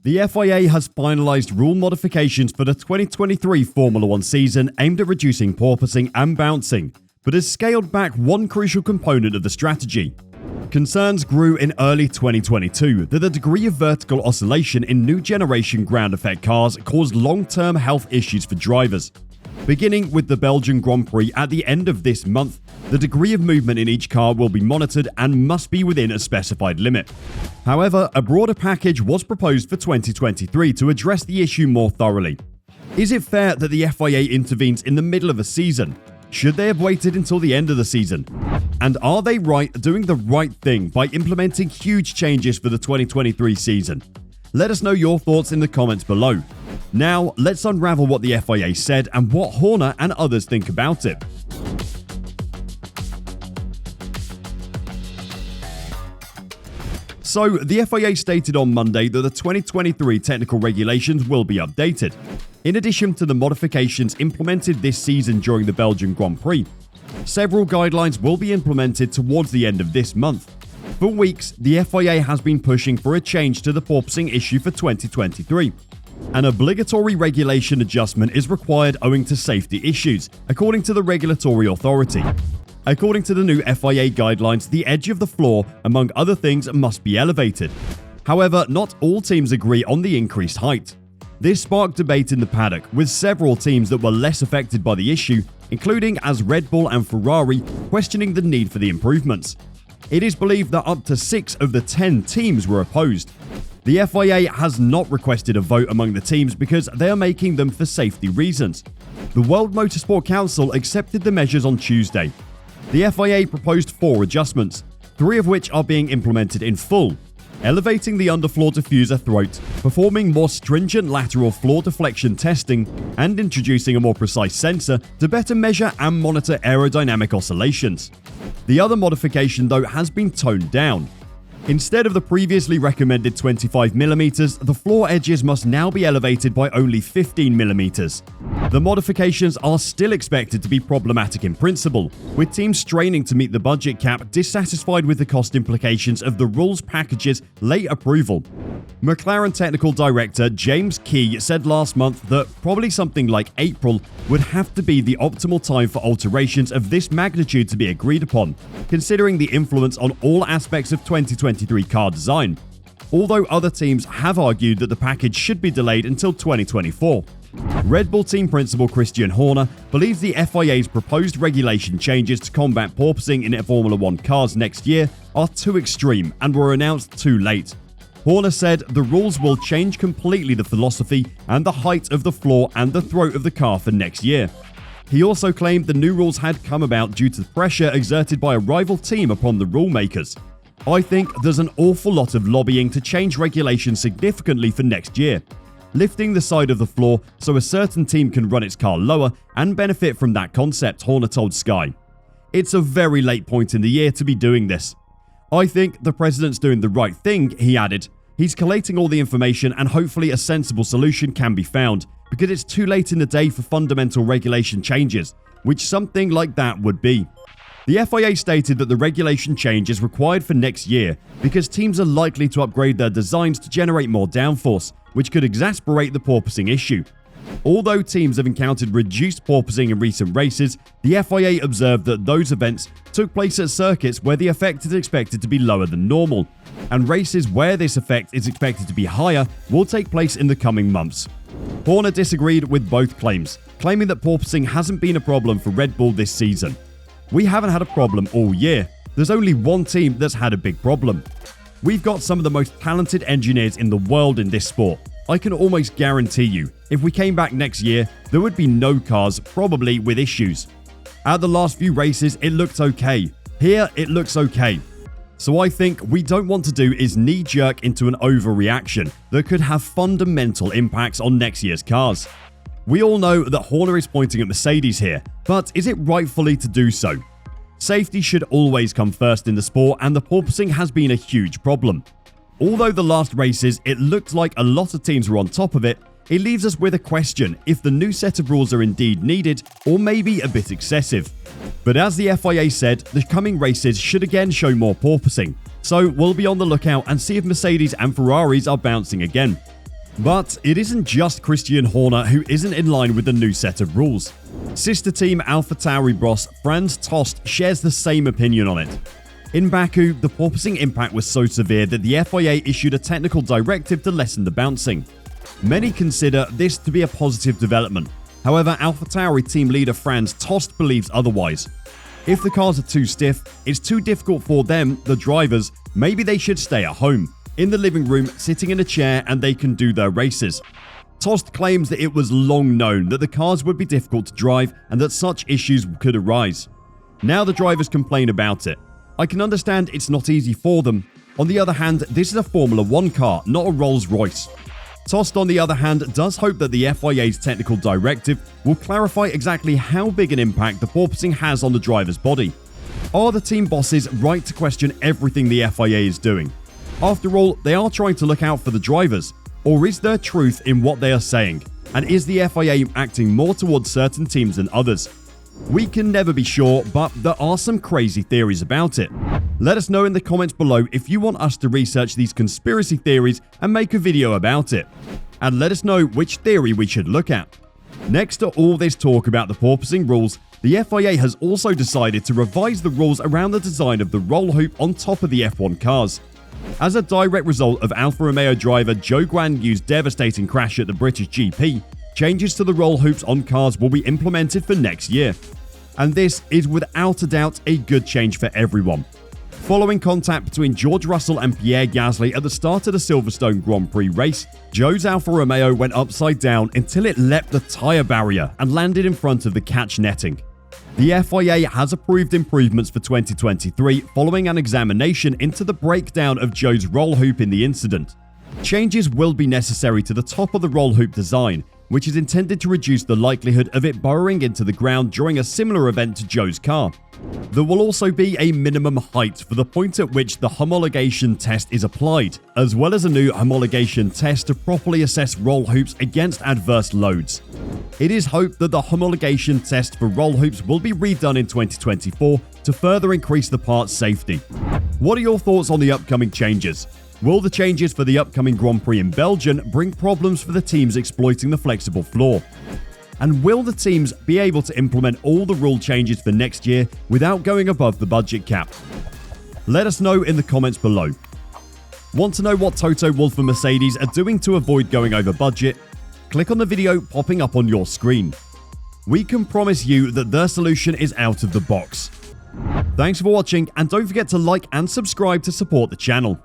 The FIA has finalized rule modifications for the 2023 Formula 1 season aimed at reducing porpoising and bouncing, but has scaled back one crucial component of the strategy. Concerns grew in early 2022 that the degree of vertical oscillation in new generation ground effect cars caused long-term health issues for drivers. Beginning with the Belgian Grand Prix at the end of this month, the degree of movement in each car will be monitored and must be within a specified limit. However, a broader package was proposed for 2023 to address the issue more thoroughly. Is it fair that the FIA intervenes in the middle of a season? Should they have waited until the end of the season? And are they doing the right thing by implementing huge changes for the 2023 season? Let us know your thoughts in the comments below. Now, let's unravel what the FIA said and what Horner and others think about it. So, the FIA stated on Monday that the 2023 technical regulations will be updated. In addition to the modifications implemented this season during the Belgian Grand Prix, several guidelines will be implemented towards the end of this month. For weeks, the FIA has been pushing for a change to the porpoising issue for 2023. An obligatory regulation adjustment is required owing to safety issues, according to the regulatory authority. According to the new FIA guidelines, the edge of the floor, among other things, must be elevated. However, not all teams agree on the increased height. This sparked debate in the paddock, with several teams that were less affected by the issue, including as Red Bull and Ferrari, questioning the need for the improvements. It is believed that up to 6 of the 10 teams were opposed. The FIA has not requested a vote among the teams because they are making them for safety reasons. The World Motorsport Council accepted the measures on Tuesday. The FIA proposed 4 adjustments, 3 of which are being implemented in full: elevating the underfloor diffuser throat, performing more stringent lateral floor deflection testing, and introducing a more precise sensor to better measure and monitor aerodynamic oscillations. The other modification, though, has been toned down. Instead of the previously recommended 25mm, the floor edges must now be elevated by only 15mm. The modifications are still expected to be problematic in principle, with teams straining to meet the budget cap dissatisfied with the cost implications of the rules package's late approval. McLaren technical director James Key said last month that probably something like April would have to be the optimal time for alterations of this magnitude to be agreed upon, considering the influence on all aspects of 2023 car design, although other teams have argued that the package should be delayed until 2024. Red Bull team principal Christian Horner believes the FIA's proposed regulation changes to combat porpoising in Formula 1 cars next year are too extreme and were announced too late. Horner said the rules will change completely the philosophy and the height of the floor and the throat of the car for next year. He also claimed the new rules had come about due to the pressure exerted by a rival team upon the rule makers. I think there's an awful lot of lobbying to change regulations significantly for next year, lifting the side of the floor so a certain team can run its car lower and benefit from that concept, Horner told Sky. It's a very late point in the year to be doing this. I think the president's doing the right thing, he added. He's collating all the information and hopefully a sensible solution can be found, because it's too late in the day for fundamental regulation changes, which something like that would be. The FIA stated that the regulation change is required for next year because teams are likely to upgrade their designs to generate more downforce, which could exacerbate the porpoising issue. Although teams have encountered reduced porpoising in recent races, the FIA observed that those events took place at circuits where the effect is expected to be lower than normal, and races where this effect is expected to be higher will take place in the coming months. Horner disagreed with both claims, claiming that porpoising hasn't been a problem for Red Bull this season. We haven't had a problem all year. There's only one team that's had a big problem. We've got some of the most talented engineers in the world in this sport. I can almost guarantee you, if we came back next year, there would be no cars, probably with issues. At the last few races, it looked okay. Here, it looks okay. So I think we don't want to do is knee-jerk into an overreaction that could have fundamental impacts on next year's cars. We all know that Horner is pointing at Mercedes here, but is it rightfully to do so? Safety should always come first in the sport, and the porpoising has been a huge problem. Although the last races, it looked like a lot of teams were on top of it, it leaves us with a question if the new set of rules are indeed needed or maybe a bit excessive. But as the FIA said, the coming races should again show more porpoising, so we'll be on the lookout and see if Mercedes and Ferraris are bouncing again. But it isn't just Christian Horner who isn't in line with the new set of rules. Sister team AlphaTauri boss Franz Tost shares the same opinion on it. In Baku, the porpoising impact was so severe that the FIA issued a technical directive to lessen the bouncing. Many consider this to be a positive development. However, AlphaTauri team leader Franz Tost believes otherwise. If the cars are too stiff, it's too difficult for them, the drivers, maybe they should stay at home, in the living room, sitting in a chair, and they can do their races. Tost claims that it was long known that the cars would be difficult to drive and that such issues could arise. Now the drivers complain about it. I can understand it's not easy for them. On the other hand, this is a Formula 1 car, not a Rolls-Royce. Tost, on the other hand, does hope that the FIA's technical directive will clarify exactly how big an impact the porpoising has on the driver's body. Are the team bosses right to question everything the FIA is doing? After all, they are trying to look out for the drivers. Or is there truth in what they are saying? And is the FIA acting more towards certain teams than others? We can never be sure, but there are some crazy theories about it. Let us know in the comments below if you want us to research these conspiracy theories and make a video about it. And let us know which theory we should look at. Next to all this talk about the porpoising rules, the FIA has also decided to revise the rules around the design of the roll hoop on top of the F1 cars. As a direct result of Alfa Romeo driver Zhou Guanyu's devastating crash at the British GP, changes to the roll hoops on cars will be implemented for next year. And this is without a doubt a good change for everyone. Following contact between George Russell and Pierre Gasly at the start of the Silverstone Grand Prix race, Zhou's Alfa Romeo went upside down until it leapt the tyre barrier and landed in front of the catch netting. The FIA has approved improvements for 2023 following an examination into the breakdown of Zhou's roll hoop in the incident. Changes will be necessary to the top of the roll hoop design, which is intended to reduce the likelihood of it burrowing into the ground during a similar event to Zhou's car. There will also be a minimum height for the point at which the homologation test is applied, as well as a new homologation test to properly assess roll hoops against adverse loads. It is hoped that the homologation test for roll hoops will be redone in 2024 to further increase the part's safety. What are your thoughts on the upcoming changes? Will the changes for the upcoming Grand Prix in Belgium bring problems for the teams exploiting the flexible floor? And will the teams be able to implement all the rule changes for next year without going above the budget cap? Let us know in the comments below. Want to know what Toto Wolff and Mercedes are doing to avoid going over budget? Click on the video popping up on your screen. We can promise you that their solution is out of the box. Thanks for watching, and don't forget to like and subscribe to support the channel.